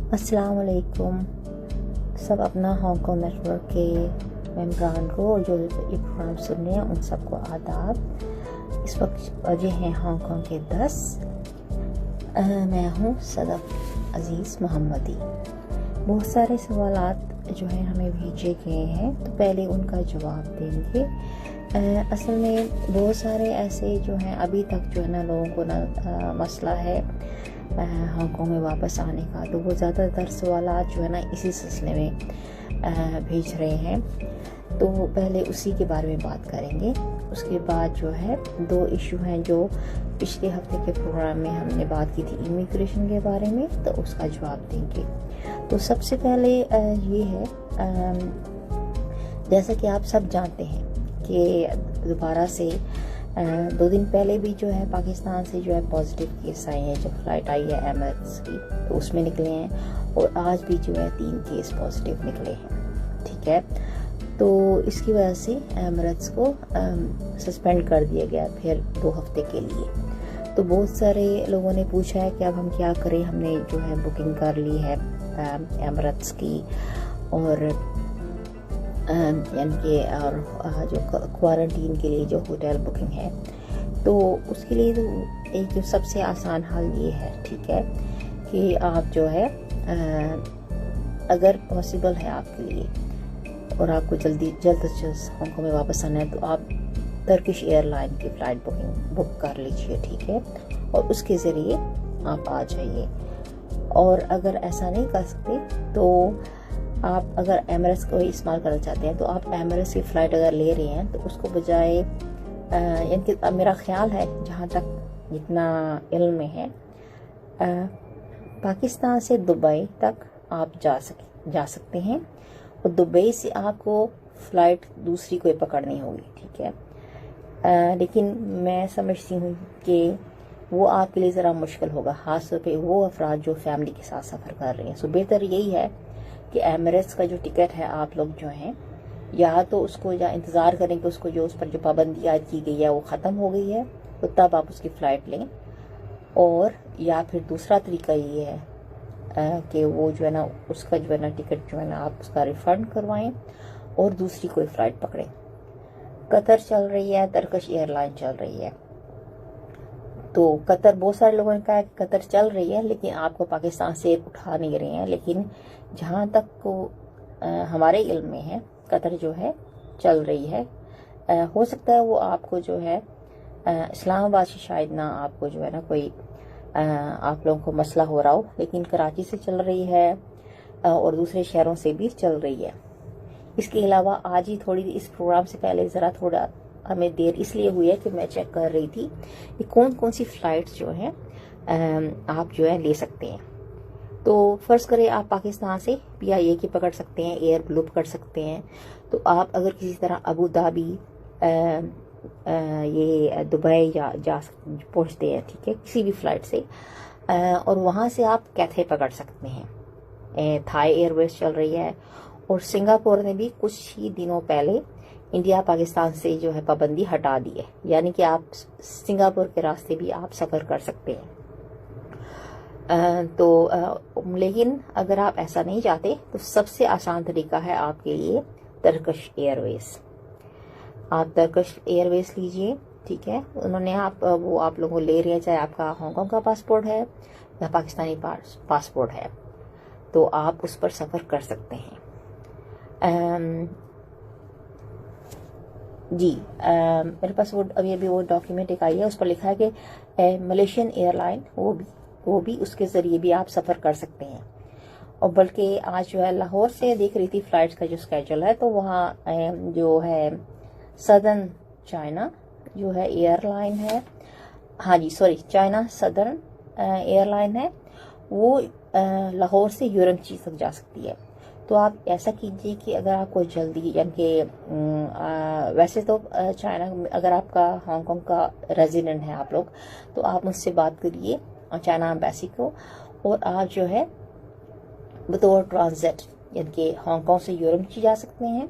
अस्सलाम वालेकुम। सब अपना हॉन्ग कॉन्ग नेटवर्क के मेम्बरान को जो ये प्रोग्राम सुन रहे हैं उन सबको आदाब। इस वक्त बजे हैं हॉन्ग कॉन्ग के 10। मैं हूँ सदफ अजीज़ मोहम्मदी। बहुत सारे सवालात जो हैं हमें भेजे गए हैं, तो पहले उनका जवाब देंगे। असल में बहुत सारे ऐसे जो हैं अभी तक जो है ना लोगों को ना मसला है हांगकांग में वापस आने का, तो वो ज़्यादातर सवालात जो है ना इसी सिलसिले में भेज रहे हैं। तो पहले उसी के बारे में बात करेंगे। उसके बाद जो है 2 इशू हैं जो पिछले हफ्ते के प्रोग्राम में हमने बात की थी इमिग्रेशन के बारे में, तो उसका जवाब देंगे। तो सबसे पहले ये है, जैसा कि आप सब जानते हैं कि दोबारा से 2 दिन पहले भी जो है पाकिस्तान से जो है पॉजिटिव केस आए हैं। जब फ्लाइट आई है एमिरेट्स की तो उसमें निकले हैं, और आज भी जो है 3 केस पॉजिटिव निकले हैं। ठीक है, तो इसकी वजह से एमिरेट्स को सस्पेंड कर दिया गया फिर 2 हफ्ते के लिए। तो बहुत सारे लोगों ने पूछा है कि अब हम क्या करें। हमने जो है बुकिंग कर ली है एमिरेट्स की, और यानी कि और जो क्वारंटीन के लिए जो होटल बुकिंग है, तो उसके लिए तो एक जो सबसे आसान हल ये है, ठीक है, कि आप जो है अगर पॉसिबल है आपके लिए और आपको जल्द से जल्द हांगकांग में वापस आना है, तो आप टर्किश एयरलाइन की फ़्लाइट बुक कर लीजिए। ठीक है, और उसके ज़रिए आप आ जाइए। और अगर ऐसा नहीं कर सकते तो आप अगर एमिरेट्स को ही इस्तेमाल करना चाहते हैं, तो आप एमिरेट्स की फ़्लाइट अगर ले रहे हैं तो उसको बजाय यानी कि मेरा ख्याल है जहाँ तक जितना इल्म में है, पाकिस्तान से दुबई तक आप जा सकते हैं, और दुबई से आपको फ़्लाइट दूसरी कोई पकड़नी होगी। ठीक है, लेकिन मैं समझती हूँ कि वो आपके लिए ज़रा मुश्किल होगा, ख़ास तौर पे वो अफराद जो फैमिली के साथ सफ़र कर रहे हैं। सो बेहतर यही है कि एमिरेट्स का जो टिकट है आप लोग जो हैं, या तो उसको या इंतज़ार करें कि उसको जो उस पर जो पाबंदी आयद की गई है वो ख़त्म हो गई है, तो तब आप उसकी फ़्लाइट लें। और या फिर दूसरा तरीका ये है कि वो जो है ना उसका जो है ना टिकट जो है ना आप उसका रिफ़ंड करवाएं और दूसरी कोई फ़्लाइट पकड़ें। कतर चल रही है, टर्किश एयरलाइन चल रही है। तो कतर, बहुत सारे लोगों ने कहा कि कतर चल रही है लेकिन आपको पाकिस्तान से उठा नहीं रहे हैं, लेकिन जहाँ तक को हमारे इल्म में है कतर जो है चल रही है। हो सकता है वो आपको जो है इस्लामाबाद से शायद ना आपको जो है ना कोई आप लोगों को मसला हो रहा हो, लेकिन कराची से चल रही है और दूसरे शहरों से भी चल रही है। इसके अलावा आज ही थोड़ी इस प्रोग्राम से पहले ज़रा थोड़ा हमें देर इसलिए हुई है कि मैं चेक कर रही थी कि कौन कौन सी फ़्लाइट्स जो हैं आप जो है ले सकते हैं। तो फ़र्ज़ करें आप पाकिस्तान से PIA की पकड़ सकते हैं, एयर ब्लू पकड़ सकते हैं। तो आप अगर किसी तरह अबू धाबी ये दुबई जा पहुँचते हैं, ठीक है, किसी भी फ़्लाइट से, और वहाँ से आप कैथे पकड़ सकते हैं। थाई एयरवेज चल रही है, और सिंगापुर ने भी कुछ ही दिनों पहले इंडिया पाकिस्तान से जो है पाबंदी हटा दी है, यानी कि आप सिंगापुर के रास्ते भी आप सफ़र कर सकते हैं। लेकिन अगर आप ऐसा नहीं चाहते तो सबसे आसान तरीका है आपके लिए टर्किश एयरवेज। आप टर्किश एयरवेज लीजिए। ठीक है, उन्होंने वो आप लोगों को ले रहे हैं, चाहे आपका हांगकांग का पासपोर्ट है या पाकिस्तानी पासपोर्ट है, तो आप उस पर सफ़र कर सकते हैं। मेरे पास अभी वो डॉक्यूमेंट एक आई है, उस पर लिखा है कि मलेशियन एयरलाइन वो भी उसके ज़रिए भी आप सफ़र कर सकते हैं। और बल्कि आज जो है लाहौर से देख रही थी फ़्लाइट्स का जो स्केड्यूल है, तो वहाँ जो है सदर्न चाइना जो है एयरलाइन है, हाँ जी सॉरी, चाइना सदर्न एयरलाइन है, वो लाहौर से यूरमची तक जा सकती है। तो आप ऐसा कीजिए कि अगर आपको जल्दी, यानी कि वैसे तो चाइना, अगर आपका हांगकांग का रेजिडेंट है आप लोग, तो आप मुझसे बात करिए चाइना एम्बेसी को, और आप जो है बतौर ट्रांजिट यानी कि हांगकांग से यूरमची जा सकते हैं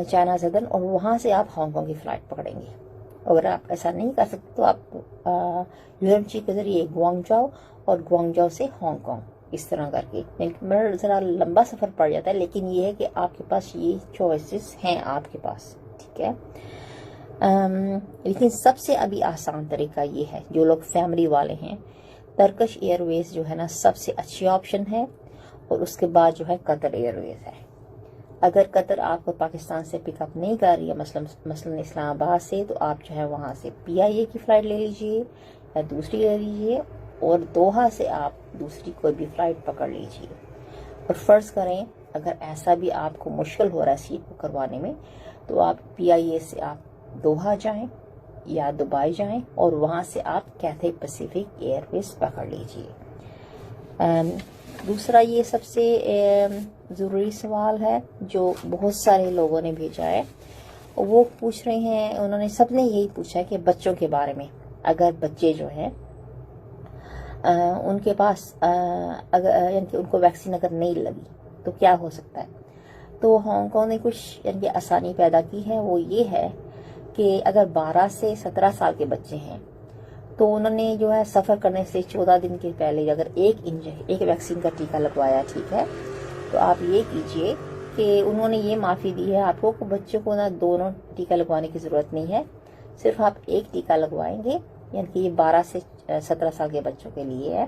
चाइना सदर्न, और वहाँ से आप हांगकांग की फ़्लाइट पकड़ेंगे। अगर आप ऐसा नहीं कर सकते तो आप यूरमची के ज़रिए ग्वांगझाओ और ग्वांगझाओ से हांगकांग, इस तरह करके मेरा ज़रा लंबा सफ़र पड़ जाता है, लेकिन ये है कि आपके पास ये चॉइसेस हैं आपके पास, ठीक है। लेकिन सबसे अभी आसान तरीका ये है, जो लोग फैमिली वाले हैं, टर्किश एयरवेज जो है ना सबसे अच्छी ऑप्शन है, और उसके बाद जो है कतर एयरवेज है। अगर कतर आपको पाकिस्तान से पिकअप नहीं कर रही है, मसलन इस्लामाबाद से, तो आप जो है वहाँ से PIA की फ़्लाइट ले लीजिए या दूसरी ले लीजिए, और दोहा से आप दूसरी कोई भी फ़्लाइट पकड़ लीजिए। और फ़र्ज़ करें अगर ऐसा भी आपको मुश्किल हो रहा है सीट बुक करवाने में, तो आप PIA से आप दोहा जाएं या दुबई जाएं, और वहाँ से आप कैथे पैसिफिक एयरवेज पकड़ लीजिए। दूसरा ये सबसे ज़रूरी सवाल है जो बहुत सारे लोगों ने भेजा है, वो पूछ रहे हैं, उन्होंने सबने यही पूछा है कि बच्चों के बारे में, अगर बच्चे जो हैं उनके पास अगर यानी कि उनको वैक्सीन अगर नहीं लगी तो क्या हो सकता है। तो हांगकांग ने कुछ यानी कि आसानी पैदा की है, वो ये है कि अगर 12 से 17 साल के बच्चे हैं तो उन्होंने जो है सफ़र करने से 14 दिन के पहले अगर एक वैक्सीन का टीका लगवाया, ठीक है, तो आप ये कीजिए कि उन्होंने ये माफ़ी दी है आपको कि बच्चों को ना दोनों टीका लगवाने की ज़रूरत नहीं है, सिर्फ आप एक टीका लगवाएंगे, यानी कि ये 12 से 17 साल के बच्चों के लिए है,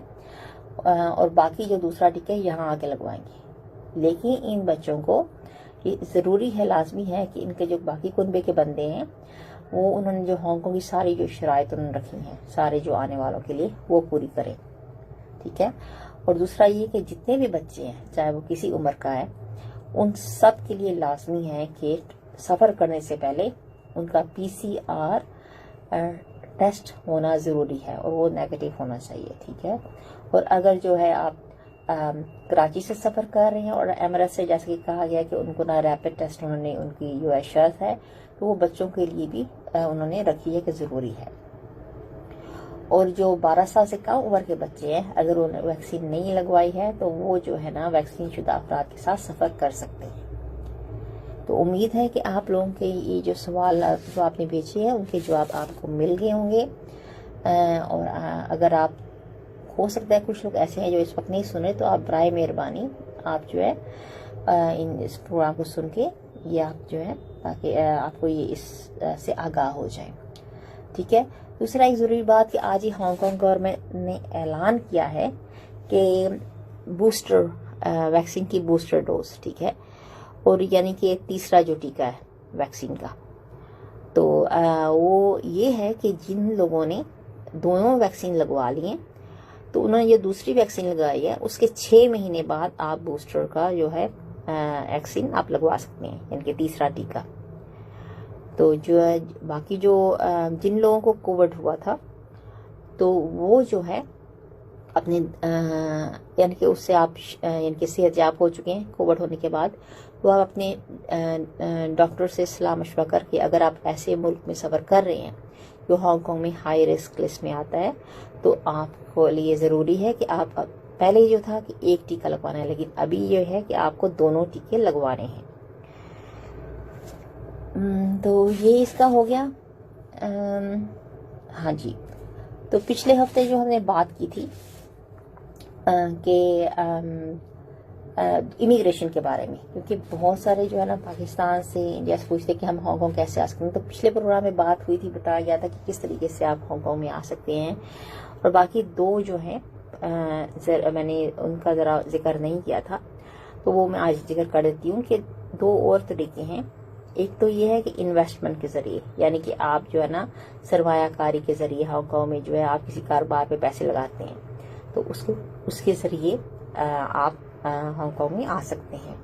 और बाकी जो दूसरा टीका है यहाँ आके लगवाएंगे। लेकिन इन बच्चों को ये ज़रूरी है, लाजमी है कि इनके जो बाकी कुनबे के बंदे हैं वो उन्होंने जो हांगकांग की सारी जो शराइत उन्होंने रखी हैं सारे जो आने वालों के लिए, वो पूरी करें, ठीक है। और दूसरा ये कि जितने भी बच्चे हैं चाहे वो किसी उम्र का है, उन सब के लिए लाजमी है कि सफ़र करने से पहले उनका PCR टेस्ट होना ज़रूरी है, और वो नेगेटिव होना चाहिए, ठीक है। और अगर जो है आप कराची से सफ़र कर रहे हैं और एमरेट से, जैसे कि कहा गया कि उनको ना रैपिड टेस्ट उन्होंने उनकी जो है शर्त है, तो वो बच्चों के लिए भी उन्होंने रखी है कि ज़रूरी है। और जो 12 साल से कम उम्र के बच्चे हैं, अगर उन्होंने वैक्सीन नहीं लगवाई है तो वो जो है ना वैक्सीन शुदा अफराद के साथ सफ़र कर सकते हैं। तो उम्मीद है कि आप लोगों के ये जो सवाल जो आपने भेजे हैं उनके जवाब आपको मिल गए होंगे। और अगर आप, हो सकता है कुछ लोग ऐसे हैं जो इस वक्त नहीं सुने, तो आप बराए मेहरबानी आप जो है इस प्रोग्राम को सुन के ये आप जो है, ताकि आपको ये इस से आगाह हो जाए, ठीक है। दूसरा एक ज़रूरी बात कि आज ही हांगकांग गवर्नमेंट ने ऐलान किया है कि बूस्टर वैक्सीन की बूस्टर डोज, ठीक है, और यानी कि तीसरा जो टीका है वैक्सीन का, तो वो ये है कि जिन लोगों ने दोनों वैक्सीन लगवा ली हैं, तो उन्होंने जो दूसरी वैक्सीन लगाई है उसके 6 महीने बाद आप बूस्टर का जो है वैक्सीन आप लगवा सकते हैं, यानी कि तीसरा टीका। तो जो है बाकी जो जिन लोगों को कोविड हुआ था, तो वो जो है अपने यानी कि उससे आप यानी कि सेहतयाब हो चुके हैं कोविड होने के बाद, तो आप अपने डॉक्टर से सलाह मशवरा करके, अगर आप ऐसे मुल्क में सफ़र कर रहे हैं जो हांगकांग में हाई रिस्क लिस्ट में आता है, तो आपको लिए ज़रूरी है कि आप, पहले जो था कि एक टीका लगवाना है, लेकिन अभी ये है कि आपको दोनों टीके लगवाने हैं। तो ये इसका हो गया। हाँ जी, तो पिछले हफ्ते जो हमने बात की थी कि इमिग्रेशन के बारे में, क्योंकि बहुत सारे जो है ना पाकिस्तान से इंडिया से पूछते कि हम हांगकांग कैसे आ सकते हैं। तो पिछले प्रोग्राम में बात हुई थी, बताया गया था कि किस तरीके से आप हांगकांग में आ सकते हैं, और बाकी दो जो हैं मैंने उनका ज़रा जिक्र नहीं किया था, तो वो मैं आज जिक्र कर देती हूँ कि दो और तरीके हैं। एक तो ये है कि इन्वेस्टमेंट के ज़रिए, यानी कि आप जो है ना सरमायाकारी के ज़रिए हांगकांग में जो है आप किसी कारोबार पे पैसे लगाते हैं, तो उसके ज़रिए आप हांगकांग में आ सकते हैं।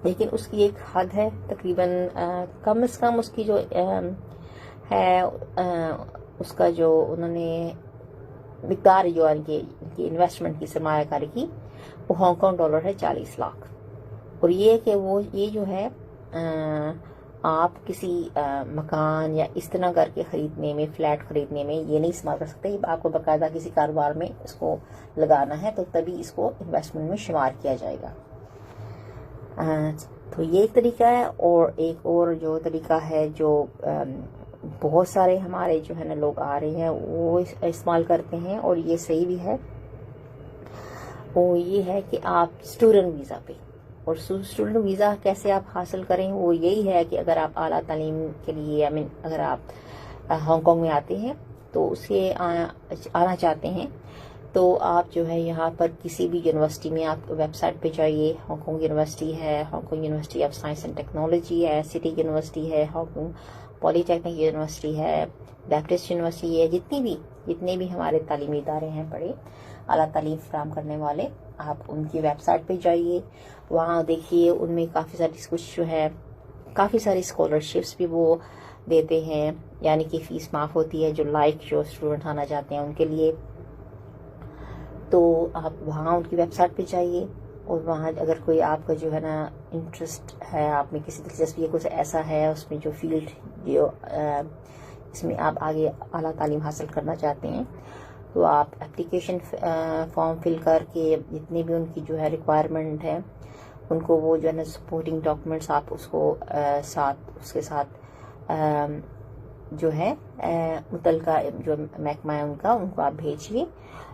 लेकिन उसकी एक हद है, तकरीबन कम से कम उसकी जो है उसका जो उन्होंने मिकदार जो इनकी इन्वेस्टमेंट की सरमायाकारी की, वो हांगकांग डॉलर है 40 लाख। और ये है कि वो ये जो है आप किसी मकान या इस तरह करके ख़रीदने में, फ्लैट ख़रीदने में ये नहीं इस्तेमाल कर सकते। आपको बाकायदा किसी कारोबार में इसको लगाना है, तो तभी इसको इन्वेस्टमेंट में शुमार किया जाएगा। तो ये एक तरीका है। और एक और जो तरीका है जो बहुत सारे हमारे जो है ना लोग आ रहे हैं वो इस्तेमाल करते हैं, और ये सही भी है। وہ یہ ہے کہ آپ اسٹوڈنٹ ویزا پہ، اور اسٹوڈنٹ ویزا کیسے آپ حاصل کریں، وہ یہی ہے کہ اگر آپ اعلیٰ تعلیم کے لیے اگر آپ ہانگ کانگ میں آتے ہیں تو اسے آنا چاہتے ہیں، تو آپ جو ہے یہاں پر کسی بھی یونیورسٹی میں آپ ویب سائٹ پہ جائیے. ہانگ کانگ یونیورسٹی ہے، Hong Kong university of science and technology ہے، سٹی یونیورسٹی ہے، ہانگ کانگ پولی ٹیکنک یونیورسٹی ہے، بیپٹسٹ یونیورسٹی ہے، جتنے بھی ہمارے تعلیمی ادارے ہیں بڑے اعلیٰ تعلیم فراہم کرنے والے، آپ ان کی ویب سائٹ پہ جائیے. وہاں دیکھیے ان میں کافی ساری کچھ جو ہے کافی ساری اسکالرشپس بھی وہ دیتے ہیں، یعنی کہ فیس معاف ہوتی ہے جو اسٹوڈنٹ آنا چاہتے ہیں ان کے لیے. تو آپ وہاں ان کی ویب سائٹ پہ جائیے، اور وہاں اگر کوئی آپ کا جو ہے نا انٹرسٹ ہے، آپ میں کسی دلچسپی کچھ ایسا ہے اس میں جو فیلڈ جو اس میں آپ آگے اعلیٰ تعلیم حاصل کرنا چاہتے ہیں، تو آپ اپلیکیشن فارم فل کر کے جتنے بھی ان کی جو ہے ریکوائرمنٹ ہے ان کو وہ جو ہے نا سپورٹنگ ڈاکومنٹس آپ اس کے ساتھ جو ہے متعلقہ جو محکمہ ہے ان کو آپ بھیجیے.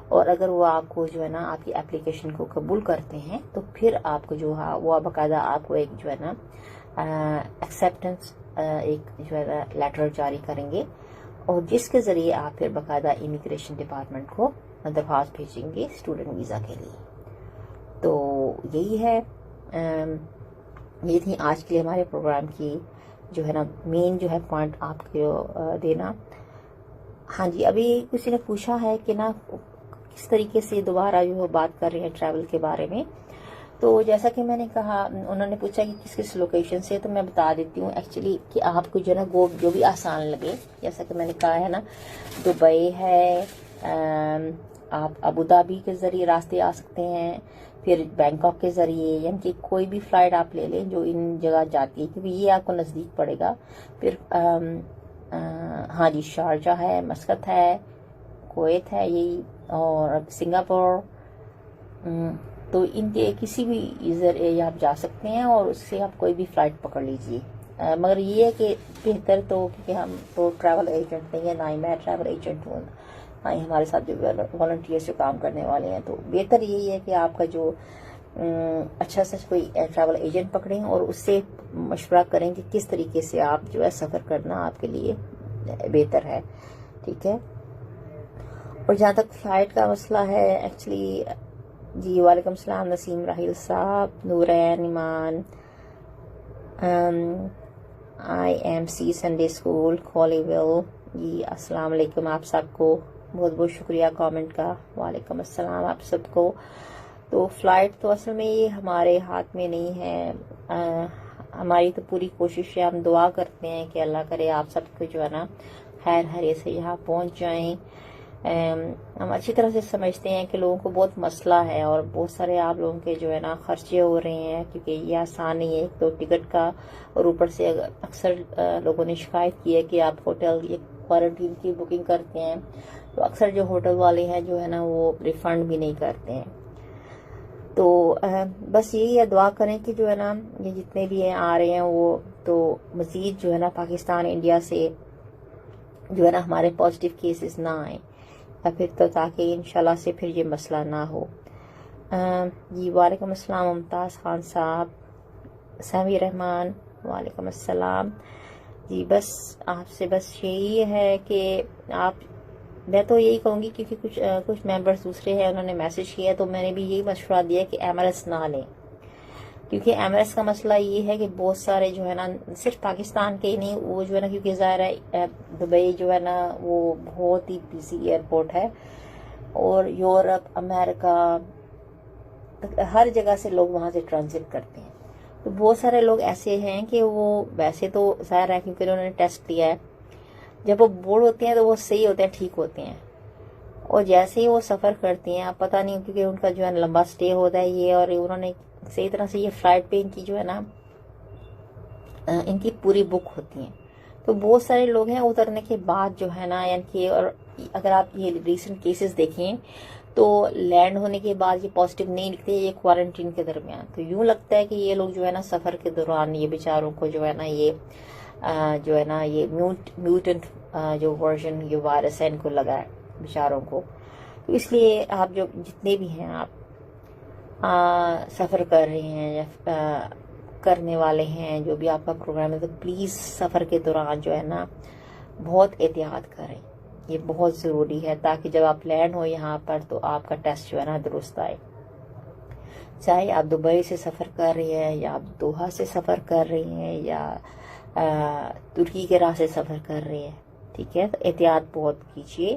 اور اگر وہ آپ کو جو ہے نا آپ کی اپلیکیشن کو قبول کرتے ہیں تو پھر آپ کو جو ہے وہ باقاعدہ آپ کو ایک جو ہے نا ایکسیپٹنس ایک جو ہے نا لیٹر جاری کریں گے، اور جس کے ذریعے آپ پھر باقاعدہ امیگریشن ڈپارٹمنٹ کو درخواست بھیجیں گے اسٹوڈنٹ ویزا کے لیے. تو یہی ہے، یہ تھی آج کے لیے ہمارے پروگرام کی جو ہے نا مین جو ہے پوائنٹ آپ کو دینا. ہاں جی، ابھی کسی نے پوچھا ہے کہ نا کس طریقے سے دوبارہ جو بات کر رہے ہیں ٹریول کے بارے میں. تو جیسا کہ میں نے کہا، انہوں نے پوچھا کہ کس کس لوکیشن سے، تو میں بتا دیتی ہوں ایکچولی کہ آپ کو جو ہے نا جو بھی آسان لگے. جیسا کہ میں نے کہا ہے نا، دبئی ہے، آپ ابوظہبی کے ذریعے راستے آ سکتے ہیں، پھر بینکاک کے ذریعے، یعنی کہ کوئی بھی فلائٹ آپ لے لیں جو ان جگہ جاتی ہے کیونکہ یہ آپ کو نزدیک پڑے گا. پھر ہاں جی، شارجہ ہے، مسقط ہے، کویت ہے یہی، اور سنگاپور. تو ان کے کسی بھی ذریعے آپ جا سکتے ہیں اور اس سے آپ کوئی بھی فلائٹ پکڑ لیجئے. مگر یہ ہے کہ بہتر تو، کیونکہ ہم تو ٹریول ایجنٹ نہیں ہیں، نہ ہی میں ٹریول ایجنٹ ہوں، نہ ہی ہمارے ساتھ جو والنٹیئرس جو کام کرنے والے ہیں، تو بہتر یہی ہے کہ آپ کا جو اچھا سا کوئی ٹریول ایجنٹ پکڑیں اور اس سے مشورہ کریں کہ کس طریقے سے آپ جو ہے سفر کرنا آپ کے لیے بہتر ہے. ٹھیک ہے. اور جہاں تک فلائٹ کا مسئلہ ہے، ایکچولی جی، وعلیکم السلام نسیم راہیل صاحب، Noreen Iman, I am see Sunday school کھولی ویل. جی السلام علیکم آپ سب کو، بہت بہت شکریہ کامنٹ کا. وعلیکم السلام آپ سب کو. تو فلائٹ تو اصل میں یہ ہمارے ہاتھ میں نہیں ہے، ہماری تو پوری کوشش ہے، ہم دعا کرتے ہیں کہ اللہ کرے آپ سب کو جو ہے نا خیر خیریت سے یہاں پہنچ جائیں. ہم اچھی طرح سے سمجھتے ہیں کہ لوگوں کو بہت مسئلہ ہے اور بہت سارے آپ لوگوں کے جو ہے نا خرچے ہو رہے ہیں، کیونکہ یہ آسان نہیں ہے. ایک تو ٹکٹ کا، اور اوپر سے اکثر لوگوں نے شکایت کی ہے کہ آپ ہوٹل یا کوارنٹین کی بکنگ کرتے ہیں تو اکثر جو ہوٹل والے ہیں جو ہے نا وہ ریفنڈ بھی نہیں کرتے ہیں. تو بس یہی ہے، دعا کریں کہ جو ہے نا یہ جتنے بھی ہیں آ رہے ہیں وہ تو مزید جو ہے نا پاکستان انڈیا سے جو ہے نا ہمارے پازیٹیو کیسز نہ آئیں، یا پھر تو تاکہ انشاءاللہ سے پھر یہ مسئلہ نہ ہو. جی وعلیکم السلام ممتاز خان صاحب، سمیع رحمان وعلیکم السلام. جی بس آپ سے بس یہی ہے کہ میں تو یہی کہوں گی، کیونکہ کچھ ممبرز دوسرے ہیں انہوں نے میسج کیا، تو میں نے بھی یہی مشورہ دیا کہ ایمریٹس نہ لیں، کیونکہ ایمریٹس کا مسئلہ یہ ہے کہ بہت سارے جو ہے نا صرف پاکستان کے ہی نہیں، وہ جو ہے نا کیونکہ ظاہر ہے دبئی جو ہے نا وہ بہت ہی بزی ایئرپورٹ ہے، اور یورپ، امریکہ، ہر جگہ سے لوگ وہاں سے ٹرانزٹ کرتے ہیں. تو بہت سارے لوگ ایسے ہیں کہ وہ ویسے تو ظاہر ہے کیونکہ انہوں نے ٹیسٹ لیا ہے، جب وہ بورڈ ہوتے ہیں تو وہ صحیح ہوتے ہیں، ٹھیک ہوتے ہیں، اور جیسے ہی وہ سفر کرتے ہیں، آپ پتہ نہیں کیونکہ ان کا جو ہے لمبا سٹے ہوتا ہے یہ، اور انہوں نے صحیح طرح سے یہ فلائٹ پہ ان کی جو ہے نا ان کی پوری بک ہوتی ہیں. تو بہت سارے لوگ ہیں اترنے کے بعد جو ہے نا، یعنی کہ اور اگر آپ یہ ریسنٹ کیسز دیکھیں تو لینڈ ہونے کے بعد یہ پازیٹیو نہیں نکلتے، یہ کوارنٹین کے درمیان. تو یوں لگتا ہے کہ یہ لوگ جو ہے نا سفر کے دوران یہ بیچاروں کو جو ہے نا یہ جو ہے نا یہ میوٹنٹ جو ورژن یہ وائرس ہے ان کو لگا ہے بیچاروں کو. تو اس لیے آپ جو جتنے بھی ہیں آپ سفر کر رہے ہیں یا کرنے والے ہیں، جو بھی آپ کا پروگرام ہے، تو پلیز سفر کے دوران جو ہے نا بہت احتیاط کریں، یہ بہت ضروری ہے، تاکہ جب آپ لینڈ ہو یہاں پر تو آپ کا ٹیسٹ جو ہے نا درست آئے۔ چاہے آپ دبئی سے سفر کر رہے ہیں، یا آپ دوحہ سے سفر کر رہے ہیں، یا ترکی کے راہ سے سفر کر رہے ہیں، ٹھیک ہے، تو احتیاط بہت کیجیے۔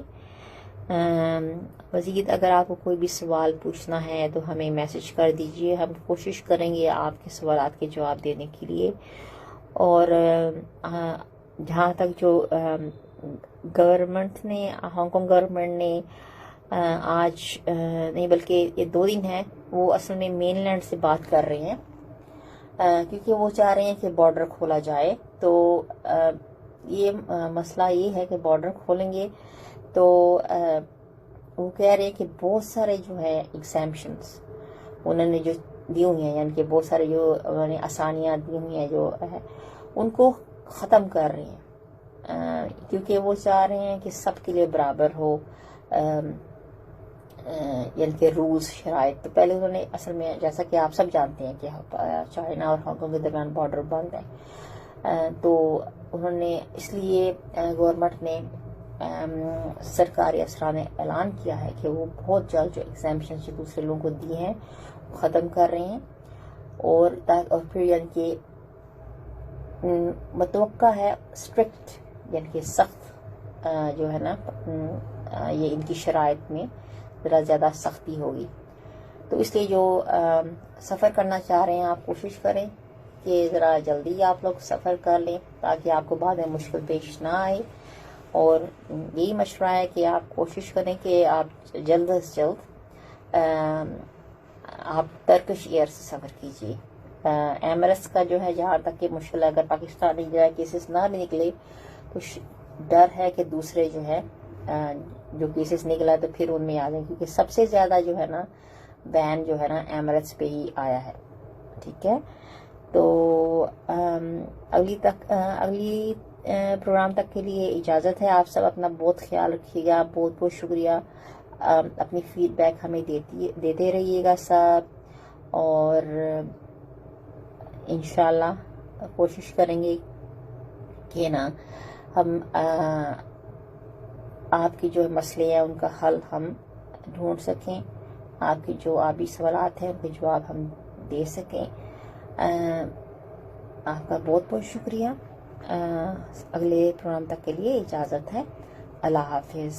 مزید اگر آپ کو کوئی بھی سوال پوچھنا ہے تو ہمیں میسج کر دیجئے، ہم کوشش کریں گے آپ کے سوالات کے جواب دینے کے لیے۔ اور جہاں تک جو گورنمنٹ نے، ہانگ کانگ گورنمنٹ نے آج نہیں بلکہ یہ 2 دن ہے، وہ اصل میں مین لینڈ سے بات کر رہے ہیں، کیونکہ وہ چاہ رہے ہیں کہ بارڈر کھولا جائے۔ تو یہ مسئلہ یہ ہے کہ بارڈر کھولیں گے تو وہ کہہ رہے ہیں کہ بہت سارے جو ہے ایگزیمپشنز انہوں نے جو دی ہوئی ہیں، یعنی کہ بہت سارے جو انہوں نے آسانیاں دی ہوئی ہیں جو ہے ان کو ختم کر رہے ہیں، کیونکہ وہ چاہ رہے ہیں کہ سب کے لیے برابر ہو، یعنی کہ رولز شرائط۔ تو پہلے انہوں نے اصل میں، جیسا کہ آپ سب جانتے ہیں کہ چائنا اور ہانگ کانگ کے درمیان بارڈر بند ہے، تو انہوں نے اس لیے گورنمنٹ نے، سرکاری افسران نے اعلان کیا ہے کہ وہ بہت جلد جو ایگزامپشن جو دوسرے لوگوں کو دی ہیں وہ ختم کر رہے ہیں، اور پھر یعنی کہ متوقع ہے اسٹرکٹ، یعنی کہ سخت جو ہے نا یہ ان کی شرائط میں ذرا زیادہ سختی ہوگی۔ تو اس لیے جو سفر کرنا چاہ رہے ہیں آپ کوشش کریں کہ ذرا جلدی آپ لوگ سفر کر لیں، تاکہ آپ کو بعد میں مشکل پیش نہ آئے۔ اور یہی مشورہ ہے کہ آپ کوشش کریں کہ آپ جلد از جلد آپ ٹرکش ایئر سے سفر کیجیے۔ ایمریٹس کا جو ہے جہاں تک کہ مشکل ہے، اگر پاکستانی جو ہے کیسز نہ بھی نکلے تو ڈر ہے کہ دوسرے جو ہے جو کیسز نکلا تو پھر ان میں آ جائیں، کیونکہ سب سے زیادہ جو ہے نا بین جو ہے نا ایمریٹس پہ ہی آیا ہے، ٹھیک ہے۔ تو اگلی پروگرام تک کے لیے اجازت ہے۔ آپ سب اپنا بہت خیال رکھیے گا، بہت بہت شکریہ، اپنی فیڈ بیک ہمیں دیتے رہیے گا سب، اور انشاءاللہ کوشش کریں گے کہ نا ہم آپ کی جو مسئلے ہیں ان کا حل ہم ڈھونڈ سکیں، آپ کی جو آبی سوالات ہیں ان کے جواب ہم دے سکیں۔ آپ کا بہت بہت شکریہ۔ اگلے پروگرام تک کے لیے اجازت ہے۔ اللہ حافظ۔